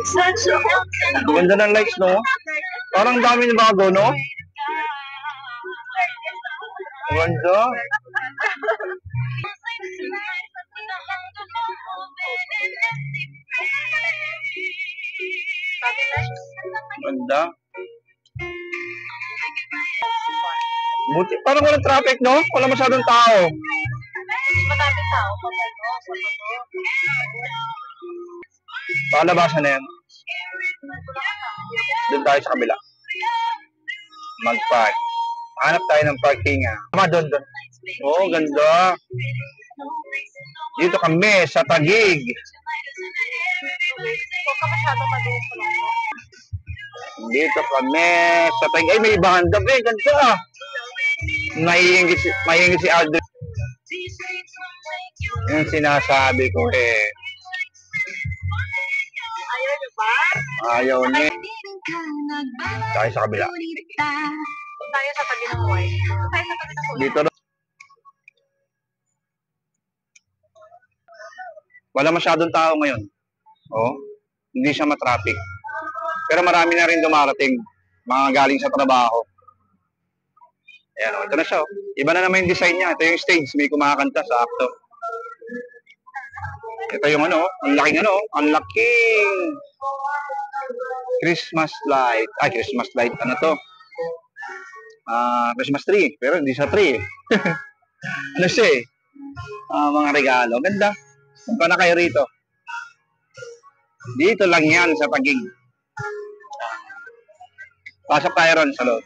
Ang ganda ng lights, no? Parang dami na bago, no? Ang ganda. Ganda. Buti, parang walang traffic, no? Wala masyadong tao. Maraming tao pag Palabasan na yan. Doon tayo sa kabila. Mag-park. Hanap tayo ng parking, ah. Tama, doon. Oo, ganda. Dito kami sa Taguig. Huwag ka masyadong mabilis sa loob. Dito kami sa Taguig. Ay, may banda. Ganda. Mahihingi si Aldo. Yung sinasabi ko eh. Ayaw niyo ba? Ayaw niya. Tayo sa kabila. Tayo sa tabi ng white. Tayo sa tabi ng white. Dito. Wala masyadong tao ngayon. Oh, hindi siya matraffic. Pero marami na rin dumarating. Mga galing sa trabaho. Ayan, ito na siya. Iba na naman yung design niya. Ito yung stage. May kumakanta sa acto. Ito yung ano, ang laking ano, ang laking Christmas light. Ay, Christmas light. Ano to? Christmas tree. Pero hindi siya tree. Ano siya eh? Mga regalo. Ganda. Punta na kayo rito. Dito lang yan sa Taguig. Pasok tayo ron sa loob.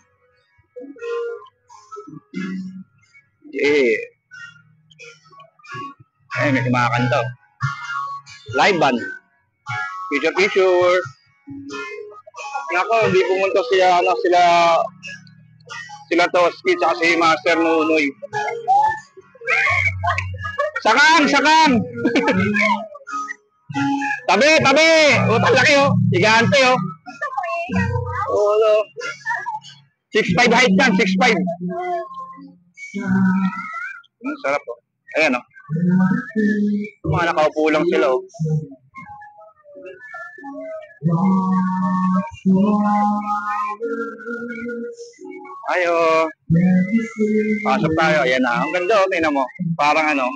Ay, may kumakanta. Live band. Picture. Nako, hindi pumunta sila Toski at si Master Nunoy. Sakang! tabi! O, talaki oh. Gigante oh. Oo. 6'5" height yan, 6'5". Ang sarap oh. Ayan oh. Mga nakaupo lang sila oh. Ayo. Pasok tayo. Ayan na. Ang ganda oh. Tingnan mo. Parang ano.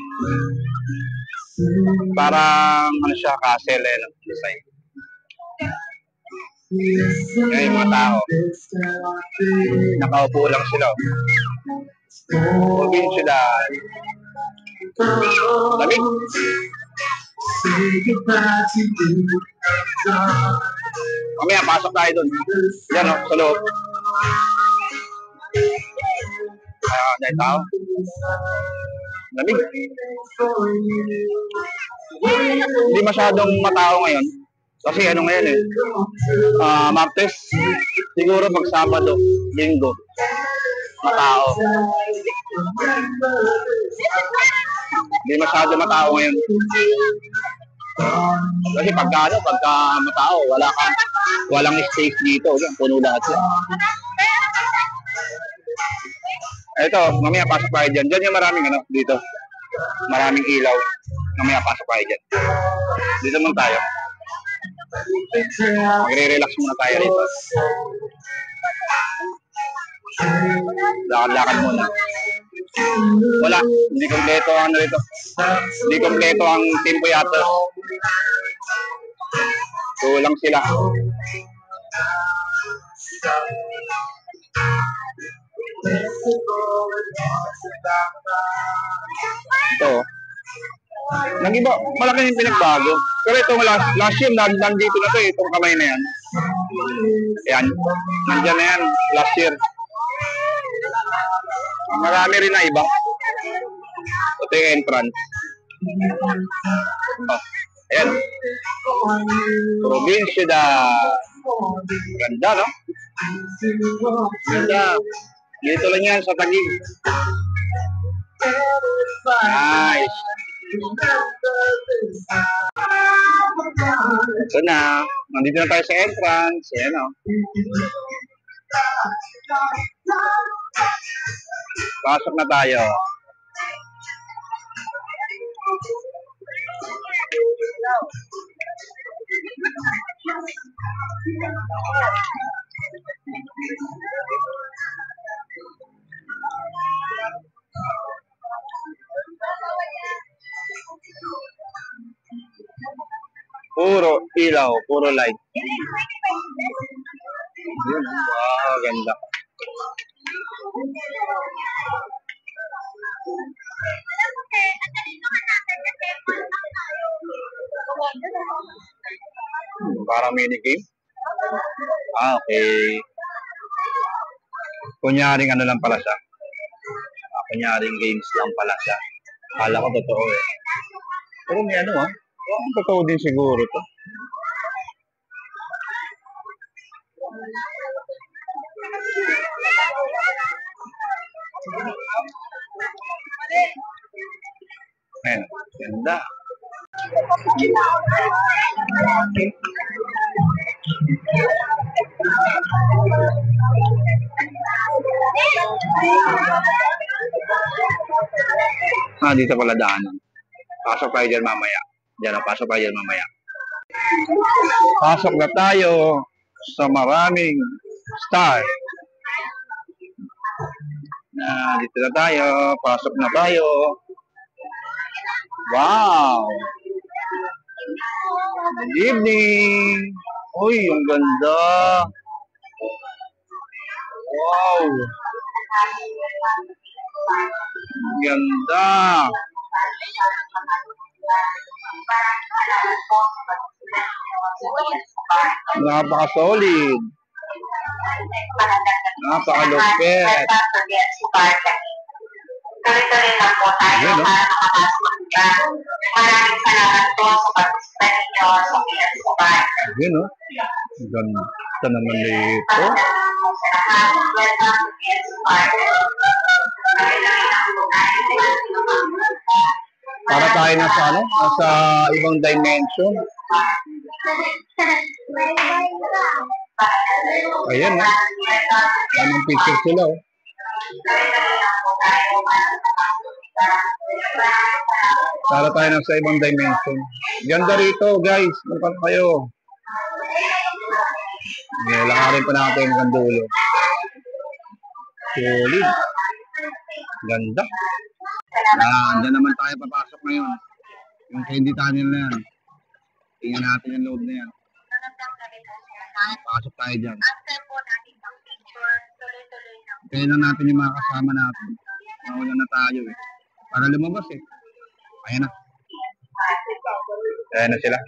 Parang ano siya. Castle eh. Design. Ayan yung mga tao. Nakaupo lang sila oh. Pugin sila. Lamig. Mamaya, pasok tayo dun. Yan o, sa loob. Dahil tao. Lamig. Hindi masyadong matao ngayon. Kasi ano ngayon eh. Martes. Siguro pag Sabado, Linggo. Matao. Hindi masyado matao ngayon. Kasi pagka matao, walang space dito. Puno lahat yan. Ito, mamaya pasok tayo dyan. Dyan yung maraming ano, dito. Maraming ilaw. Mamaya pasok tayo dyan. Dito muna tayo. Magre-relax muna tayo dito. Lakad-lakad muna. Wala, hindi kompleto ang ano dito. Hindi kompleto ang Team Puyaters. Kulang sila. Ito. Nag-iba, malaki yung pinagbago. Pero ito last year, nandito na to eh, itong kamay na yan. Ayan, nandyan na yan, last year. Marami rin na iba. Ito yung entrance. Oh, ayan. Provincia. Ganda, no? Ganda. Dito lang yan sa Taguig. Nice. Ito na. Nandito na tayo sa entrance. Ayan, o. Pasok na tayo. Puro ilaw, puro light. Yun, wow, ganda. Parang minigame. Okay. Kunyaring ano lang pala siya. Kunyaring games lang pala siya. Kala ko totoo eh. Pero may ano ah. Totoo din siguro to. Ayan, ganda. Dito pala daanan. Pasok tayo dyan mamaya. Pasok tayo dyan mamaya. Pasok na tayo sa maraming star. Dito na tayo. Pasok na tayo. Wow! Good evening! Uy, ang ganda! Wow! Ganda! Napaka-solid! Napaka-lupit! Tuloy-tuloy lang po tayo para makapasok ka. Maraming salamat po sa pag-isip ninyo sa PLC Bar. Yun o. Ganda naman dito. Welcome to PLC Bar. Tuloy-tuloy lang po tayo. Para tayo na sa ano? Nasa ibang dimension. Ayan o. Anong picture sila o. Para tayo na sa ibang dimension. Ganda rito guys. Punta kayo. Lakarin pa natin hanggang dulo. Solid. Ganda. Diyan naman tayo papasok ngayon. Yung candy tunnel na yan. Tingnan natin yung loob na yan. Pasok tayo dyan. Kailan natin yung mga kasama natin. Nawala na tayo eh. Para lumabas eh. Ayan na. Ayan na sila.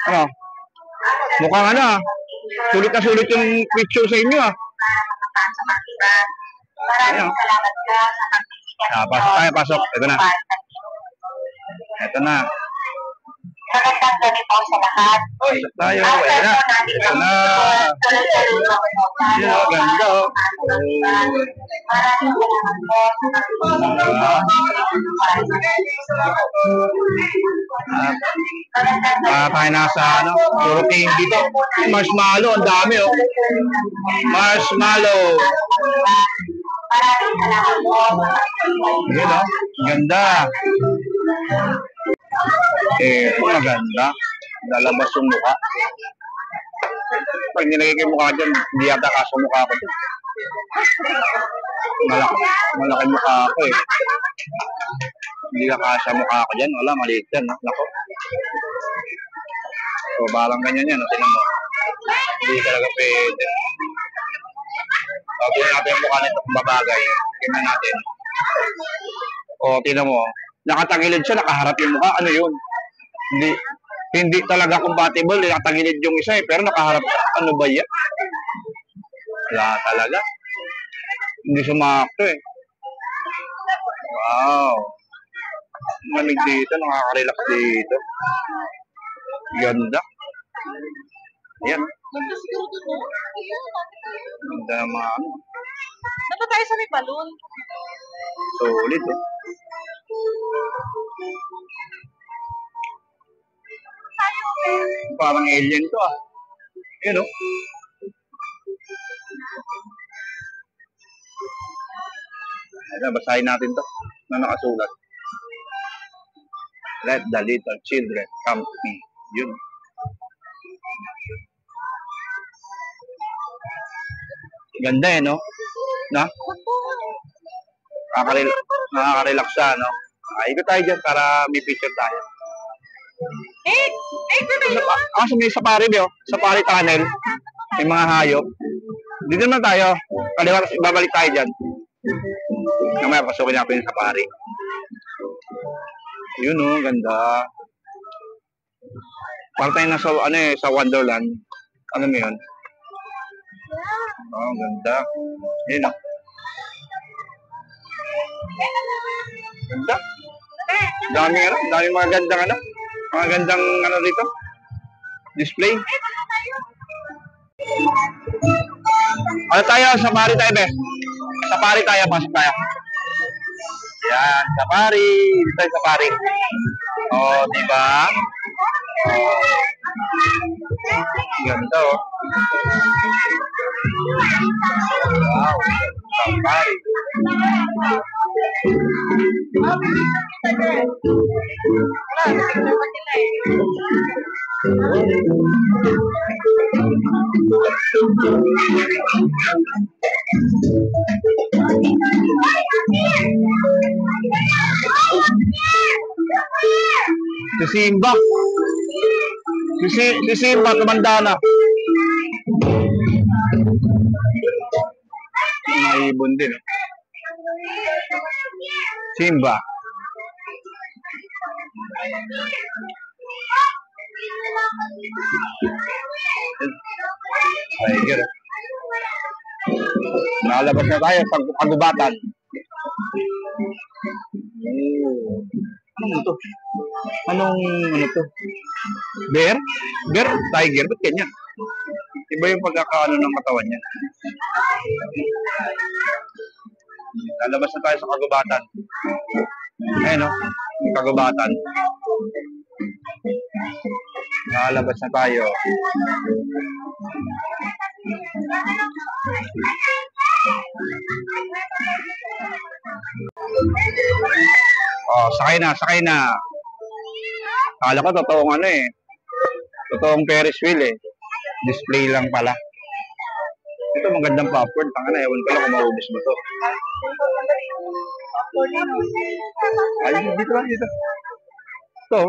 Ano? Mukhang ano ah. Sulit na sulit yung picture sa inyo ah. Ayan. Pasok tayo, pasok. Ito na. Ito na. Magandang gabi po sa lahat. Pasok tayo. Ayan na. Ito na. Yun o, ganda o. Tayo nasa ano, puro candy to. Marshmallow, ang dami o. Marshmallow. Yun o, ganda. Maganda. Lalabas yung mukha. Pag nilagay ko yung mukha dyan, hindi yata kaso mukha ko dyan. Malaki mukha ko eh. Hindi ka kasya mukha ko dyan. Wala, maliit yan. Nako. So, parang ganyan yan. Tinan mo. Hindi talaga pwede. Pagkuhin natin yung mukha nito kung babagay. Tingnan natin. O, tinan mo. Nakatangilid siya, nakaharap yung mukha. Ano yun? Hindi talaga compatible. Nakatangilid yung isa eh. Pero nakaharap siya. Ano ba yan? Wala talaga. Hindi sumakto eh. Wow. Manig dito. Nakaka-relax dito. Ganda. Ayan. Ganda ng mga ano. Napa tayo sa may balloon? Solid oh. Parang alien to ah. Ayan oh. Ayan, basahin natin to na nakasulat. Let the little children come to me. Yun. Ganda eh, no? Na? Nakaka-relax siya, no? Ikot tayo dyan para may picture tayo. Sa may safari, oh. Safari tunnel. May mga hayop. Dito naman tayo. Kaliwa, babalik tayo dyan. Kamaya, pasukin natin yung safari. Yun, oh. Ganda. Parang tayo nasa, sa Wonderland. Ano mo yun? Oh, ganda. Yun, oh. Ganda. Daming mga gandang dito. Display. Ano tayo? Safari tayo, be. Safari tayo, pasok tayo. Yan, safari. Dito tayo safari. Oh, diba? Ganda, oh. Wow. Safari. Si Simba. Si Simba, tumanda na. May ibon din. Simba. Tiger. Nalabas na tayo sa kagubatan. Ano to? Anong to? Bear? Bear? Tiger? Ba't ganyan? Iba yung pagkakaano ng katawan niya. Lalabas na tayo sa kagubatan. Ayun, no? Yung kagubatan. Lalabas na tayo. Oh, sakay na. Akala ko totoong totoong Ferris wheel eh. Display lang pala. Ito magandang popcorn. Tanga na, ewan ko lang kung maubos mo to. Ay, dito lang, dito. Ito.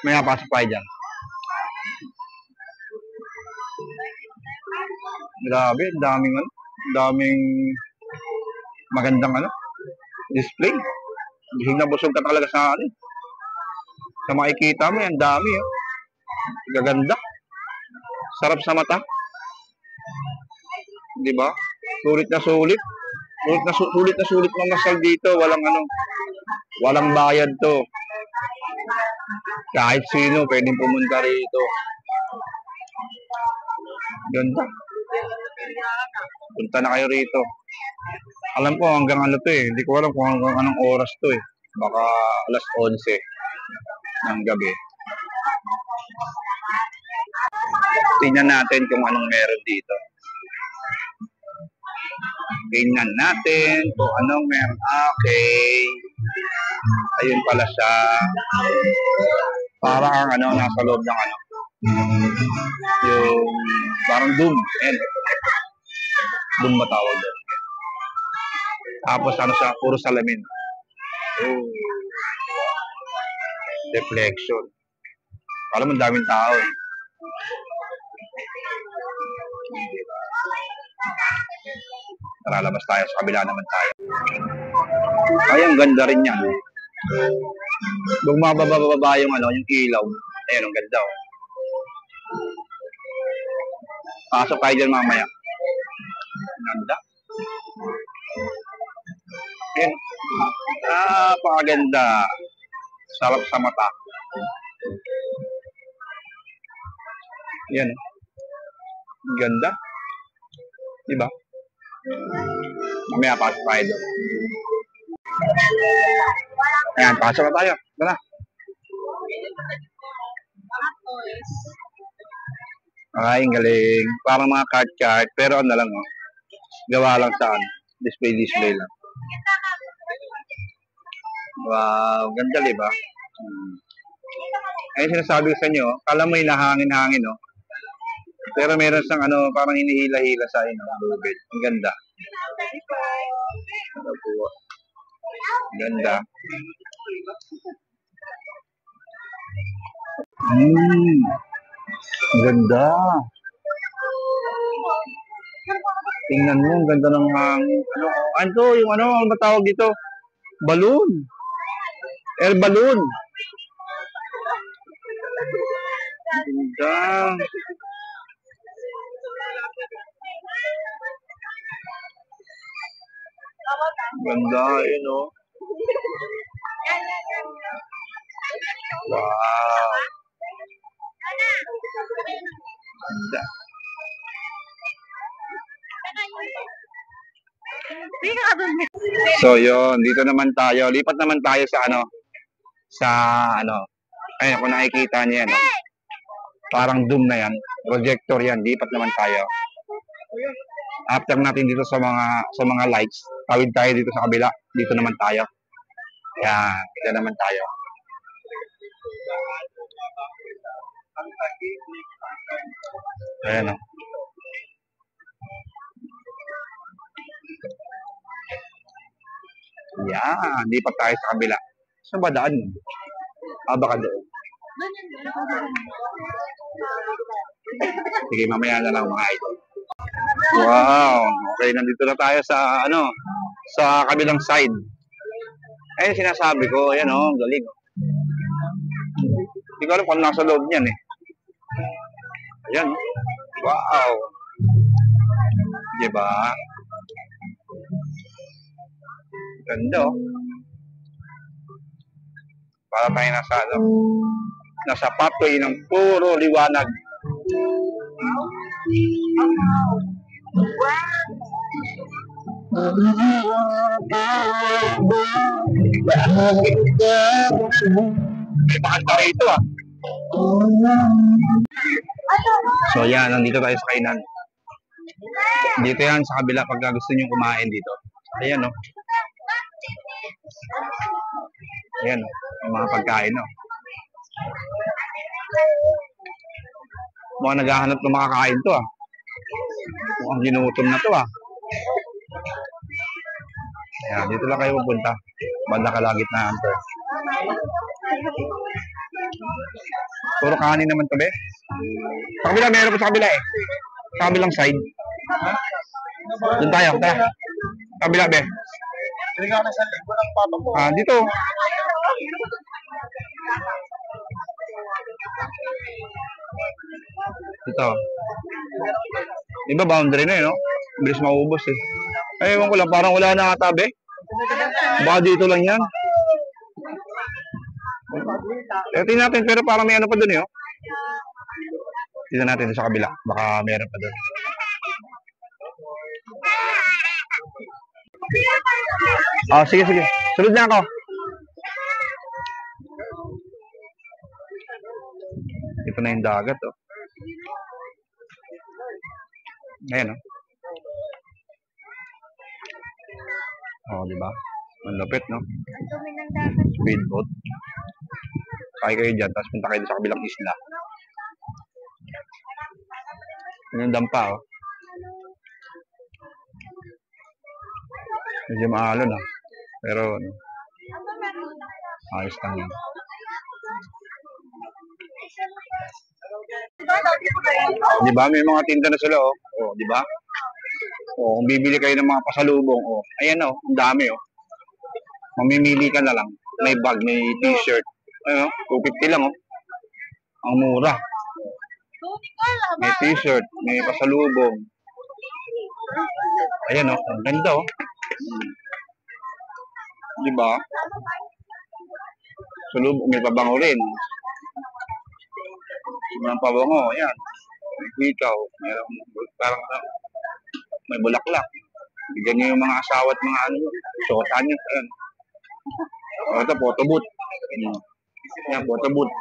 May napasok tayo dyan. Grabe, daming magandang display. Busog na busog ka talaga sa sa makikita mo, ang dami gaganda. Sarap sa mata. Di ba? Sulit na sulit. Sulit na sulit mamasal dito. Walang bayad to. Kahit sino pwedeng pumunta rito. Ganda. Punta na kayo rito. Alam ko hanggang hindi ko alam kung hanggang anong oras to eh. Baka alas 11 ng gabi. Tingnan natin kung anong meron dito. Tingnan natin kung anong meron. Okay. Ayun pala siya. Parang nasa loob ng yung parang Doom. Doom ba tawag doon? Tapos siya, puro salamin. Oh. Reflection. Alam mo, daming tao eh. Tara, labas tayo. Sa kabila naman tayo. Ay, ang ganda rin yan. Bumababa yung yung ilaw. Ayun, ang ganda oh. Pasok tayo dyan mamaya. Ganda. Ayun. Napakaganda. Sarap sa mata. Yan. Ganda. Diba? Mamaya pasok tayo doon. Ayan, pasok na tayo. Tara. Ay, galing. Parang mga card. Pero lang oh. Gawa lang sa display lang. Wow, ganda diba? Ayun sinasabi ko sa inyo, kala mo hinahangin-hangin, no? Pero meron siyang ano, parang hinihila-hila sa inyo, lubid. Ang ganda. Ano po? Ang ganda. Ang ganda. Tingnan mo, ang ganda ng hangin. Ano to, yung ano ba tawag dito? Balloon. Air balloon. Ganda. Ganda, yun o. Wow. Ganda. So, yun. Dito naman tayo. Lipat naman tayo sa ano. Sa ano. Ayun, kung nakikita niyo yan. No? Parang doom na yan. Projector yan. Lipat naman tayo. After natin dito sa mga lights, tawid tayo dito sa kabila. Dito naman tayo. Yan, dito naman tayo. Ayan o. Yan, lipat tayo sa kabila. Saan ba daan? Baka doon. Sige, mamaya na lang mga idol. Wow, okay, nandito na tayo sa ano, sa kabilang side. Ayun sinasabi ko, ayan oh, galing. Hindi ko alam kung nasa loob niyan eh. Ayan, wow. Diba? Ganda oh. Para tayo nasa ano, nasa pathway ng puro liwanag. Bakit ito ah? So yan, nandito tayo sa kainan. Dito yan sa kabila pagka gusto nyo kumain dito. Ayan o. Oh. Ayan o, oh. Yung mga pagkain o. Oh. Mukhang naghahanap ng makakain to ah. Mukhang ginutom na to ah. Ayan, dito lang kayo pupunta. Banda kalagitnaan to. Puro kanin naman to be. Sa kabila, meron pa sa kabila eh. Sa kabilang side. Doon tayo, tayo. Kabila be. Dito. Dito. Iba boundary na eh, no? Bilis maubos eh. Ay, ewan ko lang, parang wala na katabi. Baka dito lang yan. Tingnan natin, pero parang may ano pa dun eh, oh. Tingnan natin sa kabila. Baka meron pa dun. Sige, sige. Sunod na ako. Ito na yung dagat, oh. Ayan, oh. Oh, di ba? Ang lapit, no? Speedboat. Sakay kayo dyan, tapos punta kayo sa kabilang isla. Yung dampa, oh. Medyo maalon, ah. Pero, ano, ayos lang yan. Di ba? May mga tinda na sila, oh. Oh, di ba? Oh, kung bibili kayo ng mga pasalubong, oh. Ayan, oh. Ang dami, oh. Mamimili ka na lang. May bag, may t-shirt. Ano, 250 lang, oh. Ang mura. May t-shirt, may pasalubong. Ayan, oh. Ang ganda, oh. Di ba? Salubong, may pabango rin. May pabango, ayan. May hikaw. Parang, may bulaklak. Bigyan niyo yung mga asawa at mga ano, suotan niyo. Ayan. O, ito, photo booth. Ayan, photo booth.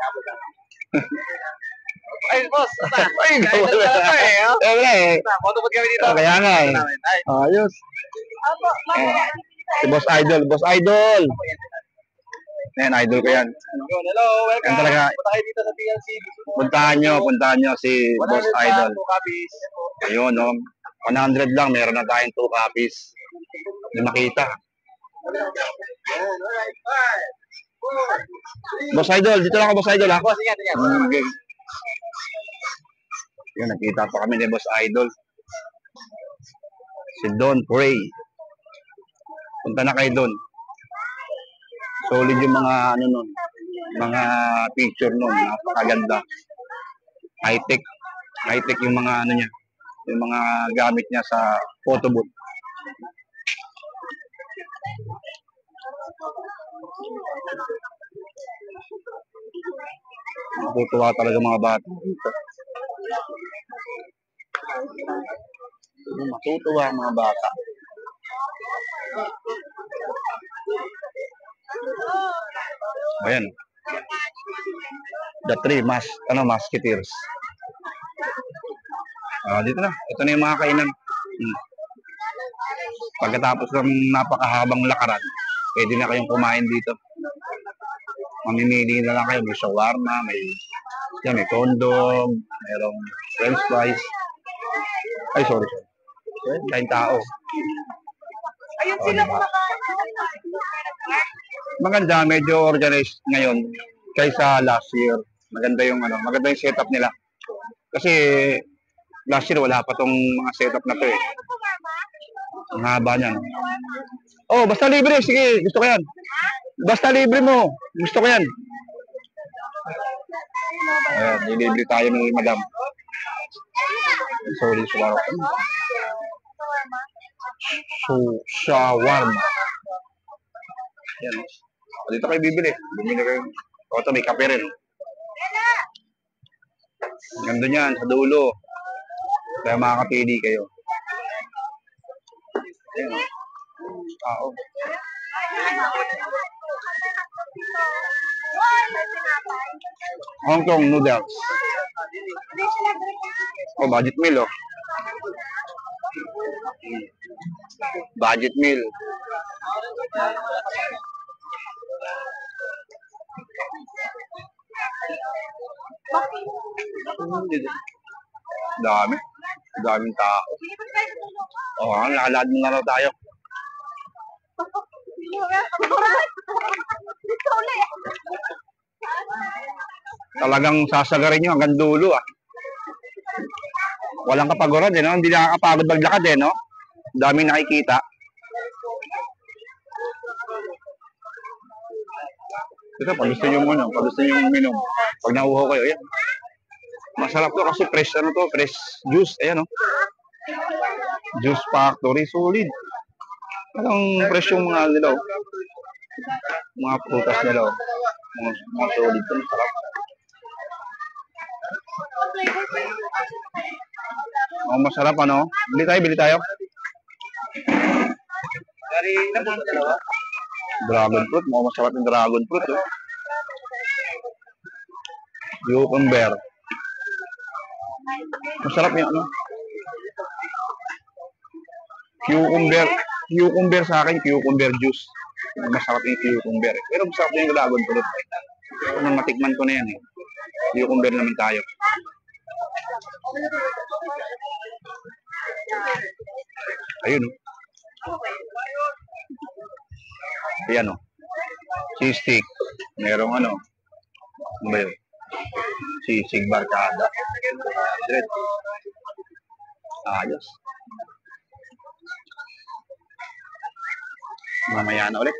Ay, boss. Ay, wala eh. Photo booth kami dito. Kaya nga eh. Ayos. Si Boss Idol. Boss Idol. Ayan, idol ko yan. Hello, welcome. Yan talaga. Punta kayo dito sa TLC. Puntahan nyo si Boss 100 Idol. lang, 2 copies. Ayun, no? 100 lang, meron na tayong 2 copies. Hindi makita. Alright, 5, 4, 3. Boss Idol, dito lang ako, Boss Idol, ha? Boss, ingat, ingat. Okay. Yun, nakita pa kami ni Boss Idol. Si Don Pray. Punta na kayo doon. Solid yung mga ano nun, mga picture nun, napakaganda. High-tech. High-tech yung mga ano niya, yung mga gamit niya sa photo booth. Natutuwa talaga mga bata dito. Matutuwa ang mga bata. Ayan. The Three Musketeers. Dito na. Ito na yung mga kainan. Pagkatapos ng napakahabang lakaran, pwede na kayong kumain dito. Mamimili na lang kayo. May shawarma, may condom, mayroong french fries. Ay, sorry. Kain tao. Ayun sila kumakain. Maganda, medyo organized ngayon kaysa last year. Maganda yung setup nila. Kasi last year wala pa tong mga setup na to eh. Ang haba niyan. Oh, basta libre, sige, gusto ko 'yan. Basta libre mo, gusto ko 'yan. Ayan, nilibre tayo ni Madam. Sorry, shawarma. Yan. Dito kayo bibili. Bumili kayo. O ito, may kape rin. Ganda niyan, sa dulo. Kaya makakapili kayo. Ayan. Tao. Hong Kong noodles. Oh, budget meal, oh. Budget meal. Dami. Daming tao. Oh, lalad mo na raw tayo. Talagang sasagarin nyo hanggang dulo, ah. Walang kapaguran, eh, no? Hindi nakakapagod maglakad, eh, no? Daming nakikita. Ito, pag gusto nyo uminom, pag nauho kayo, ayan. Masarap to kasi fresh, fresh juice, ayan, no? Juice Factory, solid. Parang fresh yung mga nila, oh. Mga prutas nila, oh. Mga solid to, masarap. Oh, masarap, ano? Bili tayo. Dari na po dalawa. Dragon fruit, mukhang masarap yung dragon fruit, oh. Cucumber. Masarap yung ano? Cucumber sa akin, cucumber juice. Masarap yung cucumber. Pero masarap yung dragon fruit. Nang matikman ko na yan, eh. Cucumber naman tayo. Ayun, oh. Ayan, oh. Sisig. Merong ano ba yun? Sisig barkada. Ayos. Mamaya na ulit.